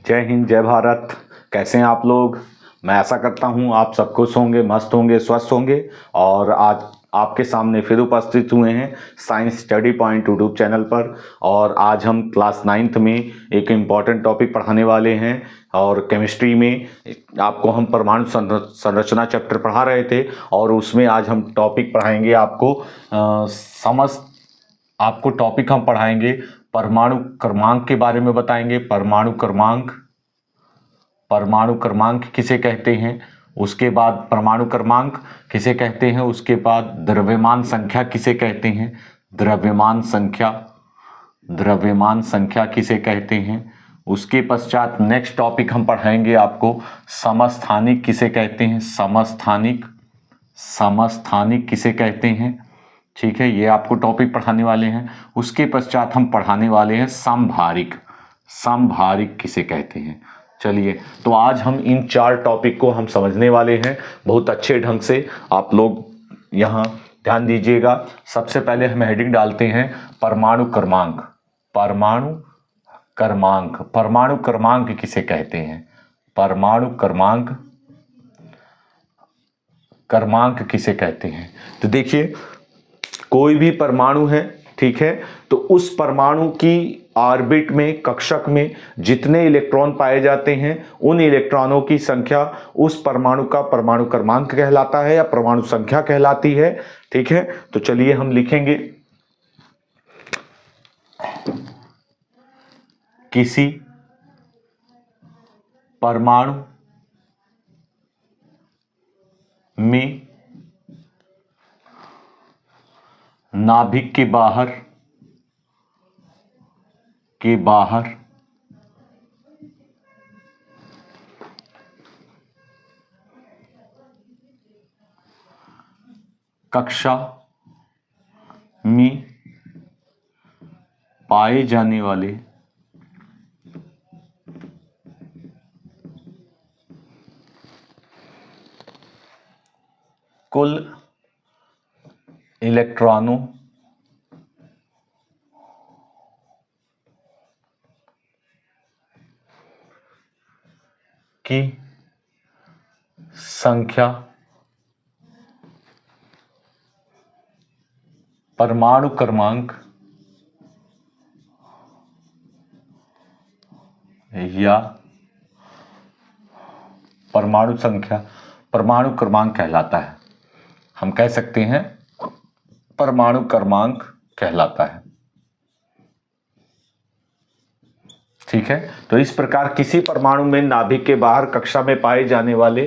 जय हिंद, जय भारत। कैसे हैं आप लोग? मैं ऐसा करता हूं आप सब खुश होंगे, मस्त होंगे, स्वस्थ होंगे। और आज आपके सामने फिर उपस्थित हुए हैं science study point YouTube channel पर। और आज हम क्लास 9th में एक इम्पॉर्टेंट टॉपिक पढ़ाने वाले हैं। और केमिस्ट्री में आपको हम परमाणु संरचना चैप्टर पढ़ा रहे थे, और उसमें आज हम टॉपिक पढ़ाएंगे आपको टॉपिक हम पढ़ाएंगे परमाणु क्रमांक के बारे में बताएंगे। परमाणु क्रमांक किसे कहते हैं, उसके बाद परमाणु क्रमांक किसे कहते हैं, उसके बाद द्रव्यमान संख्या किसे कहते हैं, द्रव्यमान संख्या किसे कहते हैं। उसके पश्चात नेक्स्ट टॉपिक हम पढ़ाएंगे आपको समस्थानिक किसे कहते हैं, समस्थानिक किसे कहते हैं। ठीक है, ये आपको टॉपिक पढ़ाने वाले हैं। उसके पश्चात हम पढ़ाने वाले हैं समभारिक किसे कहते हैं। चलिए, तो आज हम इन 4 टॉपिक को हम समझने वाले हैं बहुत अच्छे ढंग से। आप लोग यहाँ ध्यान दीजिएगा। सबसे पहले हम हेडिंग डालते हैं परमाणु क्रमांक। परमाणु क्रमांक किसे कहते हैं, परमाणु क्रमांक किसे कहते हैं। तो देखिए, कोई भी परमाणु है, ठीक है, तो उस परमाणु की ऑर्बिट में, कक्षक में जितने इलेक्ट्रॉन पाए जाते हैं, उन इलेक्ट्रॉनों की संख्या उस परमाणु का परमाणु क्रमांक कहलाता है या परमाणु संख्या कहलाती है। ठीक है, तो चलिए हम लिखेंगे किसी परमाणु में नाभिक के बाहर कक्षा में पाए जाने वाले कुल इलेक्ट्रॉनों की संख्या परमाणु क्रमांक या परमाणु क्रमांक कहलाता है। हम कह सकते हैं परमाणु क्रमांक कहलाता है। ठीक है, तो इस प्रकार किसी परमाणु में नाभिक के बाहर कक्षा में पाए जाने वाले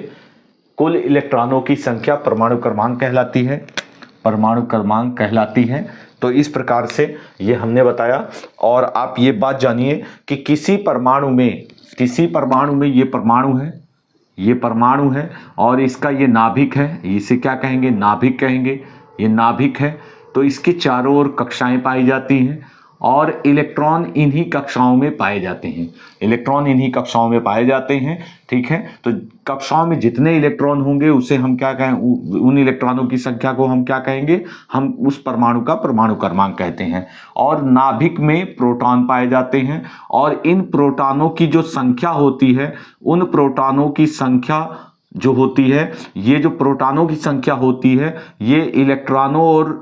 कुल इलेक्ट्रॉनों की संख्या परमाणु क्रमांक कहलाती है। तो इस प्रकार से ये हमने बताया। और आप ये बात जानिए कि किसी परमाणु में ये परमाणु है और इसका ये नाभिक है, इसे क्या कहेंगे, नाभिक कहेंगे। ये नाभिक है, तो इसके चारों ओर कक्षाएं पाई जाती हैं और इलेक्ट्रॉन इन्हीं कक्षाओं में पाए जाते हैं। ठीक है, तो कक्षाओं में जितने इलेक्ट्रॉन होंगे उसे हम क्या कहें, उन इलेक्ट्रॉनों की संख्या को हम क्या कहेंगे, हम उस परमाणु का परमाणु क्रमांक कहते हैं। और नाभिक में प्रोटॉन पाए जाते हैं, और इन प्रोटॉनों की जो संख्या होती है, उन प्रोटॉनों की संख्या जो होती है, ये जो प्रोटॉनों की संख्या होती है, ये इलेक्ट्रॉनों और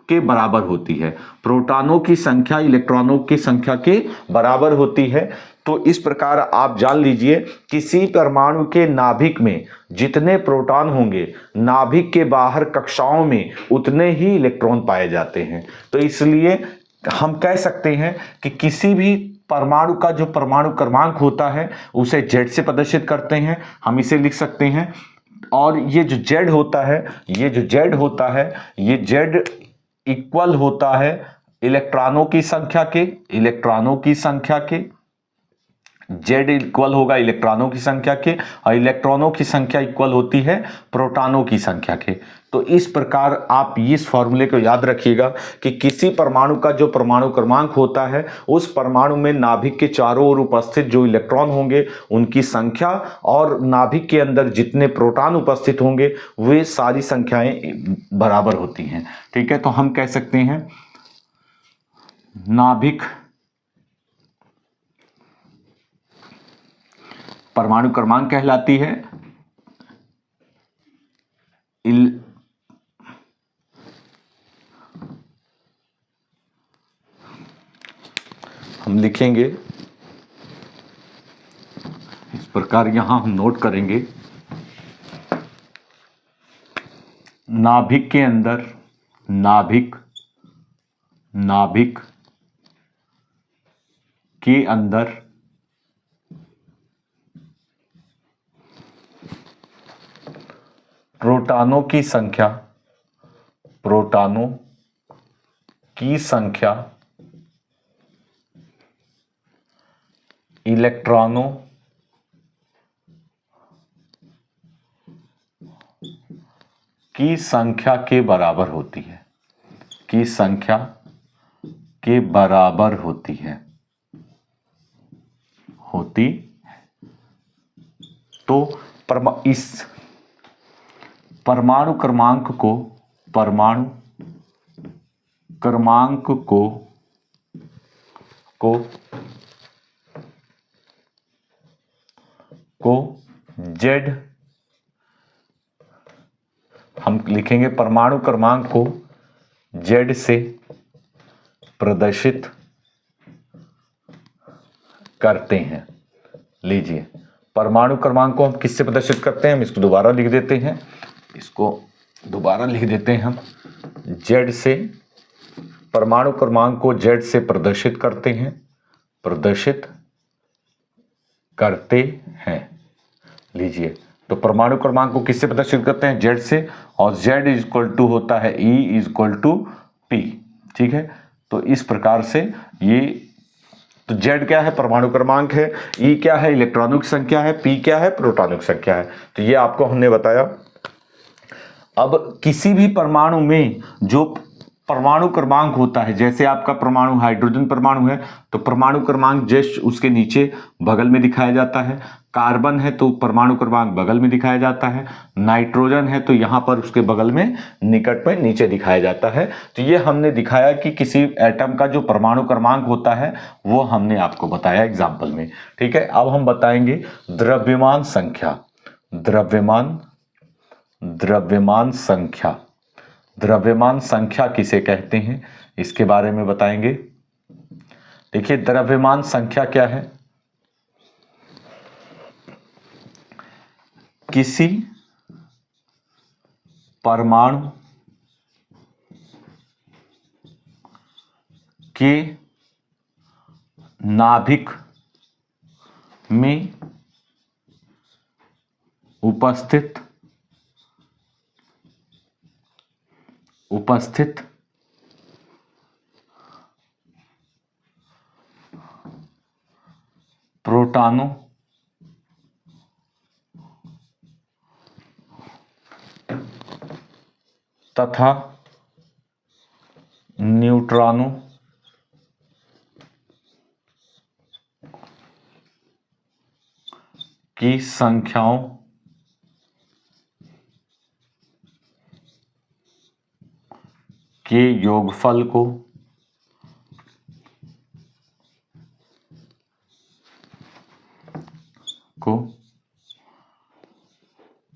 के बराबर होती है। प्रोटॉनों की संख्या इलेक्ट्रॉनों की संख्या के बराबर होती है। तो इस प्रकार आप जान लीजिए, किसी परमाणु के नाभिक में जितने प्रोटॉन होंगे, नाभिक के बाहर कक्षाओं में उतने ही इलेक्ट्रॉन पाए जाते हैं। तो इसलिए हम कह सकते हैं कि किसी भी परमाणु का जो परमाणु क्रमांक होता है उसे Z से प्रदर्शित करते हैं। हम इसे लिख सकते हैं। और ये जो Z होता है, ये Z इक्वल होता है इलेक्ट्रॉनों की संख्या के। Z इक्वल होगा इलेक्ट्रॉनों की संख्या के, और इलेक्ट्रॉनों की संख्या इक्वल होती है प्रोटॉनों की संख्या के। तो इस प्रकार आप इस फॉर्मूले को याद रखिएगा कि किसी परमाणु का जो परमाणु क्रमांक होता है, उस परमाणु में नाभिक के चारों ओर उपस्थित जो इलेक्ट्रॉन होंगे उनकी संख्या और नाभिक के अंदर जितने प्रोटॉन उपस्थित होंगे वे सारी संख्याएं बराबर होती हैं। ठीक है, तो हम कह सकते हैं नाभिक परमाणु क्रमांक कहलाती है। हम लिखेंगे इस प्रकार, यहां हम नोट करेंगे, नाभिक के अंदर, नाभिक के अंदर प्रोटॉनों की संख्या इलेक्ट्रॉनों की संख्या के बराबर होती है, की संख्या के बराबर होती है। तो इस परमाणु क्रमांक को Z, हम लिखेंगे परमाणु क्रमांक को Z से प्रदर्शित करते हैं। लीजिए, परमाणु क्रमांक को हम किससे प्रदर्शित करते हैं, हम इसको दोबारा लिख देते हैं, हम Z से, परमाणु क्रमांक को Z से प्रदर्शित करते हैं। लीजिए, तो परमाणु क्रमांक को किससे प्रदर्शित करते हैं, Z से, और Z इक्वल टू होता है E इक्वल टू P। ठीक है, तो इस प्रकार से ये, तो Z क्या है, परमाणु क्रमांक है, E क्या है, इलेक्ट्रॉनों की संख्या है, P क्या है, प्रोटॉनों की संख्या है। तो ये आपको हमने बताया। अब किसी भी परमाणु में जो परमाणु क्रमांक होता है, जैसे आपका परमाणु हाइड्रोजन परमाणु है तो परमाणु क्रमांक जस्ट उसके नीचे बगल में दिखाया जाता है, कार्बन है तो परमाणु क्रमांक बगल में दिखाया जाता है, नाइट्रोजन है तो यहाँ पर उसके बगल में निकट में नीचे दिखाया जाता है। तो ये हमने दिखाया कि किसी एटम का जो परमाणु क्रमांक होता है वो हमने आपको बताया एग्जाम्पल में। ठीक है, अब हम बताएंगे द्रव्यमान संख्या। द्रव्यमान संख्या किसे कहते हैं, इसके बारे में बताएंगे। देखिए, द्रव्यमान संख्या क्या है, किसी परमाणु के नाभिक में उपस्थित प्रोटॉनों तथा न्यूट्रॉनों की संख्याओं के योगफल को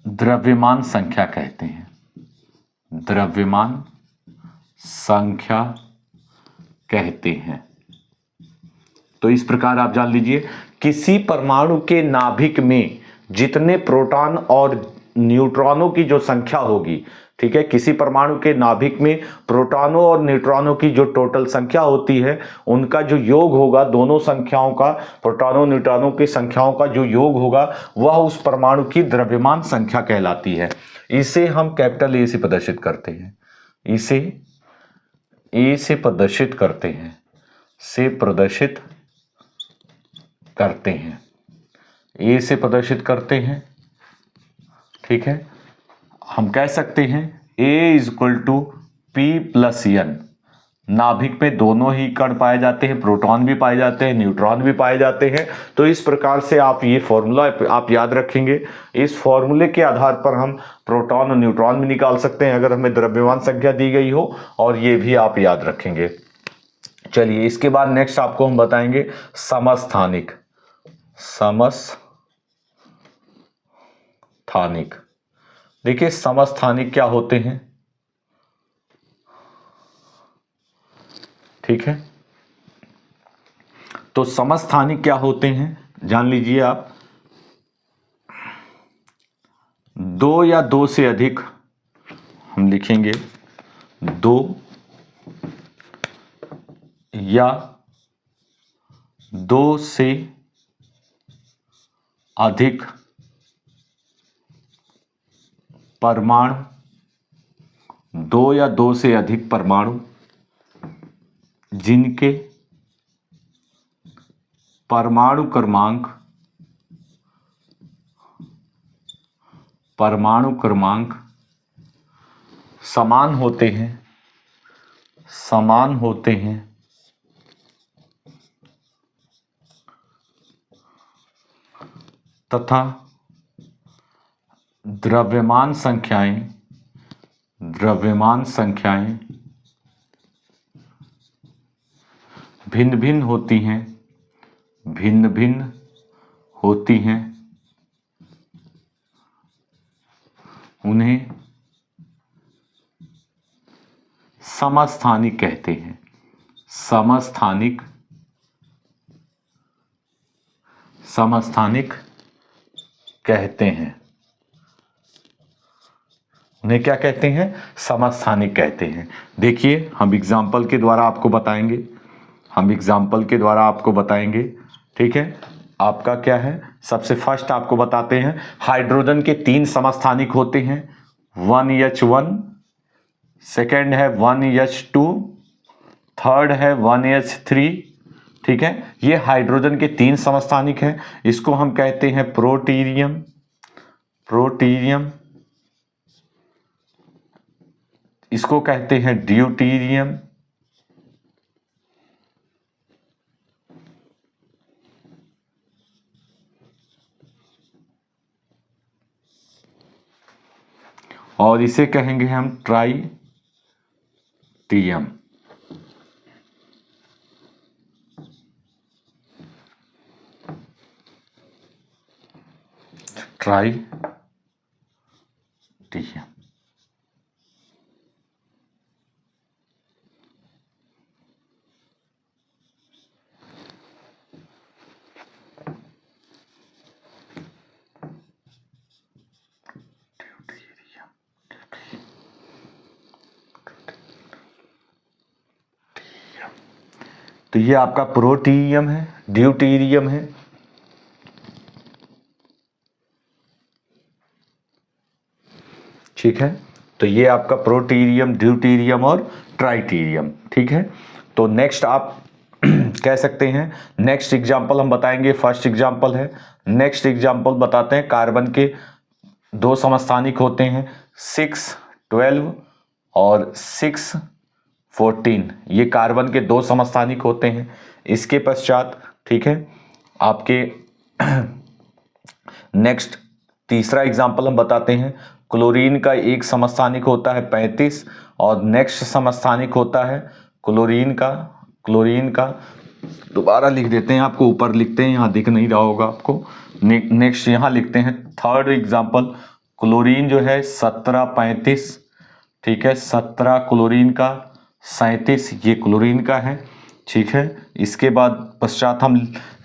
द्रव्यमान संख्या कहते हैं। द्रव्यमान संख्या कहते हैं। तो इस प्रकार आप जान लीजिए, किसी परमाणु के नाभिक में जितने प्रोटॉन और न्यूट्रॉनों की जो संख्या होगी, ठीक है, किसी परमाणु के नाभिक में प्रोटॉनों और न्यूट्रॉनों की जो टोटल संख्या होती है, उनका जो योग होगा, दोनों संख्याओं का, प्रोटॉनों न्यूट्रॉनों की संख्याओं का जो योग होगा वह उस परमाणु की द्रव्यमान संख्या कहलाती है। इसे हम कैपिटल ए से प्रदर्शित करते हैं, इसे ए से प्रदर्शित करते हैं, ए से प्रदर्शित करते हैं। ठीक है, हम कह सकते हैं A equal to P plus N। नाभिक में दोनों ही कण पाए जाते हैं, प्रोटॉन भी पाए जाते हैं, न्यूट्रॉन भी पाए जाते हैं। तो इस प्रकार से आप ये फॉर्मूला आप याद रखेंगे। इस फॉर्मूले के आधार पर हम प्रोटॉन और न्यूट्रॉन भी निकाल सकते हैं अगर हमें द्रव्यमान संख्या दी गई हो, और ये भी आप याद रखेंगे। चलिए, इसके बाद नेक्स्ट आपको हम बताएंगे समस्थानिक समस्थानिक। देखिए समस्थानिक क्या होते हैं, ठीक है। तो समस्थानिक क्या होते हैं जान लीजिए आप। दो या दो से अधिक, हम लिखेंगे दो या दो से अधिक परमाणु, दो या दो से अधिक परमाणु जिनके परमाणु क्रमांक समान होते हैं तथा द्रव्यमान संख्याएं भिन्न भिन्न होती हैं, उन्हें समस्थानिक कहते हैं। समस्थानिक कहते हैं। उन्हें क्या कहते हैं, समस्थानिक कहते हैं। देखिए हम एग्जाम्पल के द्वारा आपको बताएंगे, ठीक है। आपका क्या है, सबसे फर्स्ट आपको बताते हैं हाइड्रोजन के 3 समस्थानिक होते हैं, 1H1, सेकेंड है 1H2, थर्ड है 1H3, ठीक है। ये हाइड्रोजन के 3 समस्थानिक हैं। इसको हम कहते हैं प्रोटीरियम, इसको कहते हैं ड्यूटीरियम, और इसे कहेंगे हम ट्राइटियम। तो ये आपका प्रोटीरियम है, ड्यूटीरियम है, ठीक है। तो ये आपका प्रोटीरियम, ड्यूटीरियम और ट्राइटीरियम, ठीक है। तो नेक्स्ट आप कह सकते हैं, नेक्स्ट एग्जांपल हम बताएंगे, फर्स्ट एग्जांपल है, नेक्स्ट एग्जांपल बताते हैं। कार्बन के 2 समस्थानिक होते हैं, 612 और 614, ये कार्बन के 2 समस्थानिक होते हैं। इसके पश्चात, ठीक है, आपके नेक्स्ट तीसरा एग्जांपल हम बताते हैं। क्लोरीन का एक समस्थानिक होता है 35 और नेक्स्ट समस्थानिक होता है क्लोरीन का दोबारा लिख देते हैं, आपको ऊपर लिखते हैं, यहाँ दिख नहीं रहा होगा आपको। नेक्स्ट यहाँ लिखते हैं थर्ड एग्जांपल, क्लोरीन जो है 1735, ठीक है, 17 क्लोरीन का, 37 ये क्लोरीन का है, ठीक है। इसके बाद पश्चात हम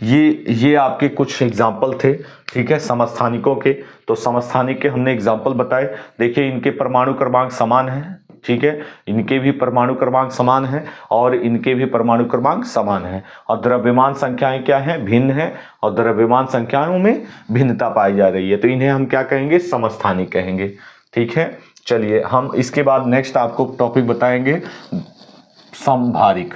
ये आपके कुछ एग्जाम्पल थे, ठीक है, समस्थानिकों के। तो समस्थानिक के हमने एग्जाम्पल बताए। देखिए इनके परमाणु क्रमांक समान है, ठीक है, इनके भी परमाणु क्रमांक समान है और इनके भी परमाणु क्रमांक समान है, और द्रव्यमान संख्याएं क्या है, भिन्न है, और द्रव्यमान संख्याओं में भिन्नता पाई जा रही है। तो इन्हें हम क्या कहेंगे, समस्थानिक कहेंगे, ठीक है। चलिए हम इसके बाद नेक्स्ट आपको टॉपिक बताएंगे समभारिक।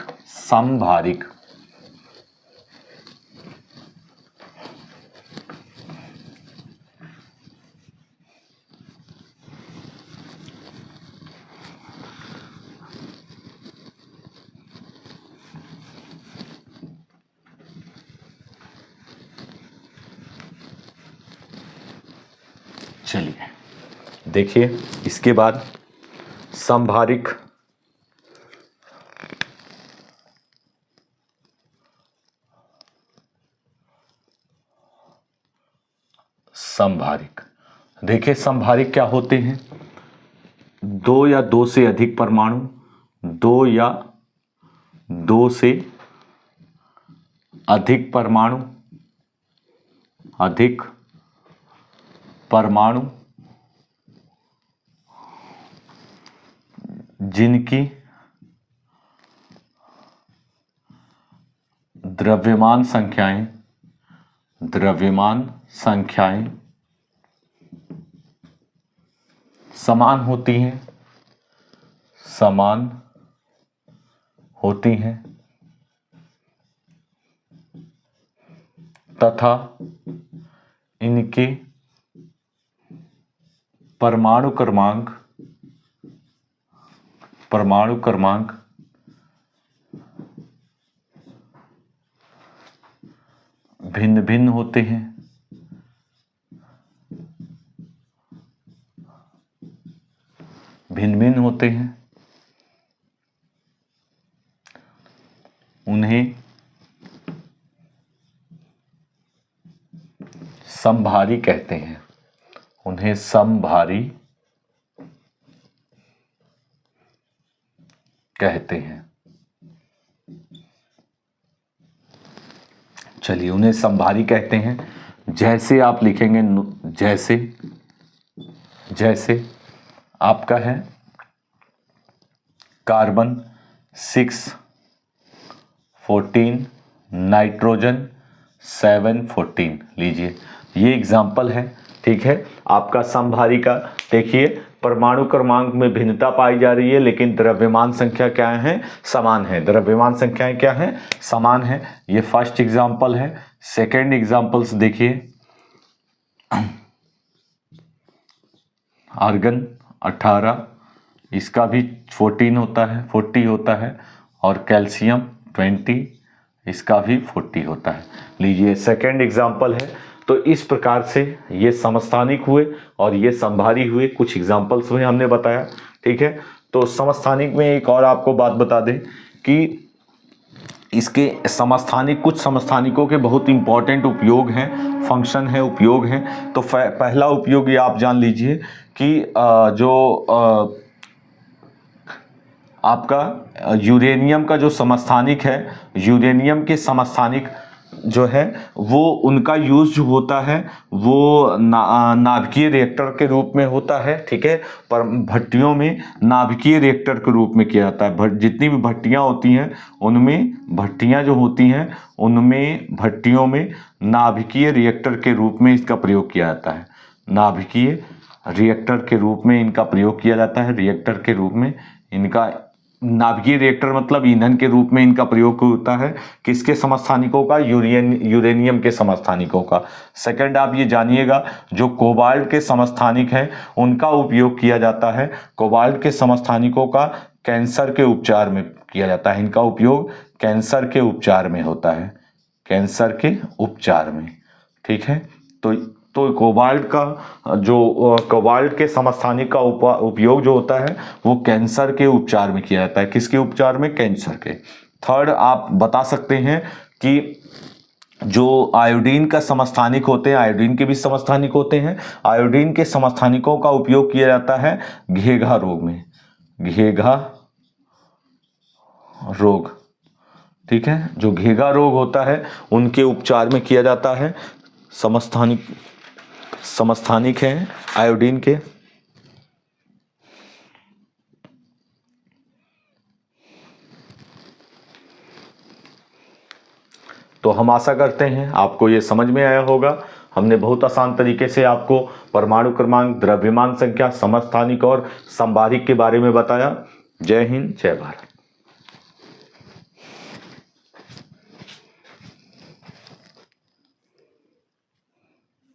चलिए देखिए इसके बाद समभारिक देखिए समभारिक क्या होते हैं, दो या दो से अधिक परमाणु, दो या दो से अधिक परमाणु, अधिक परमाणु जिनकी द्रव्यमान संख्याएं समान होती हैं तथा इनके परमाणु क्रमांक भिन्न भिन्न होते हैं। उन्हें समभारी कहते हैं। चलिए, उन्हें समभारी कहते हैं। जैसे आप लिखेंगे, जैसे आपका है कार्बन 614, नाइट्रोजन 714। लीजिए, ये एग्जाम्पल है, ठीक है, आपका समभारी का। देखिए परमाणु क्रमांक में भिन्नता पाई जा रही है, लेकिन द्रव्यमान संख्या क्या है, समान है। द्रव्यमान संख्याएं क्या है, समान है। ये फर्स्ट एग्जाम्पल है। सेकेंड एग्जाम्पल्स देखिए, आर्गन 18, इसका भी 40 होता है, और कैल्शियम 20, इसका भी 40 होता है। लीजिए, सेकेंड एग्जाम्पल है। तो इस प्रकार से ये समस्थानिक हुए और ये समभारी हुए, कुछ एग्जाम्पल्स हुए हमने बताया, ठीक है। तो समस्थानिक में एक और आपको बात बता दें कि इसके कुछ समस्थानिकों के बहुत इंपॉर्टेंट उपयोग हैं, फंक्शन है, उपयोग हैं। तो पहला उपयोग ये आप जान लीजिए कि जो आपका यूरेनियम का जो समस्थानिक है, यूरेनियम के समस्थानिक जो है वो उनका यूज जो होता है वो नाभिकीय रिएक्टर के रूप में होता है, ठीक है। पर भट्टियों में नाभिकीय रिएक्टर के रूप में किया जाता है। जितनी भी भट्टियां होती हैं उनमें, भट्टियां जो होती हैं उनमें, भट्टियों में नाभिकीय रिएक्टर के रूप में इसका प्रयोग किया जाता है। नाभिकीय रिएक्टर के रूप में इनका प्रयोग किया जाता है। रिएक्टर के रूप में इनका, नाभिकीय रिएक्टर मतलब ईंधन के रूप में इनका प्रयोग होता है। किसके समस्थानिकों का, यूरेनियम के समस्थानिकों का। सेकंड आप ये जानिएगा, जो कोबाल्ट के समस्थानिक हैं उनका उपयोग किया जाता है। कोबाल्ट के समस्थानिकों का कैंसर के उपचार में किया जाता है। इनका उपयोग कैंसर के उपचार में होता है, कैंसर के उपचार में, ठीक है। तो कोबाल्ट के समस्थानिक का उपयोग जो होता है वो कैंसर के उपचार में किया जाता है। किसके उपचार में, कैंसर के। थर्ड आप बता सकते हैं कि जो आयोडीन का समस्थानिक होते हैं, आयोडीन के भी समस्थानिक होते हैं। आयोडीन के समस्थानिकों का उपयोग किया जाता है घेघा रोग में, घेघा रोग, ठीक है। जो घेघा रोग होता है उनके उपचार में किया जाता है। समस्थानिक हैं आयोडीन के। तो हम आशा करते हैं आपको ये समझ में आया होगा। हमने बहुत आसान तरीके से आपको परमाणु क्रमांक, द्रव्यमान संख्या, समस्थानिक और समभारिक के बारे में बताया। जय हिंद, जय भारत।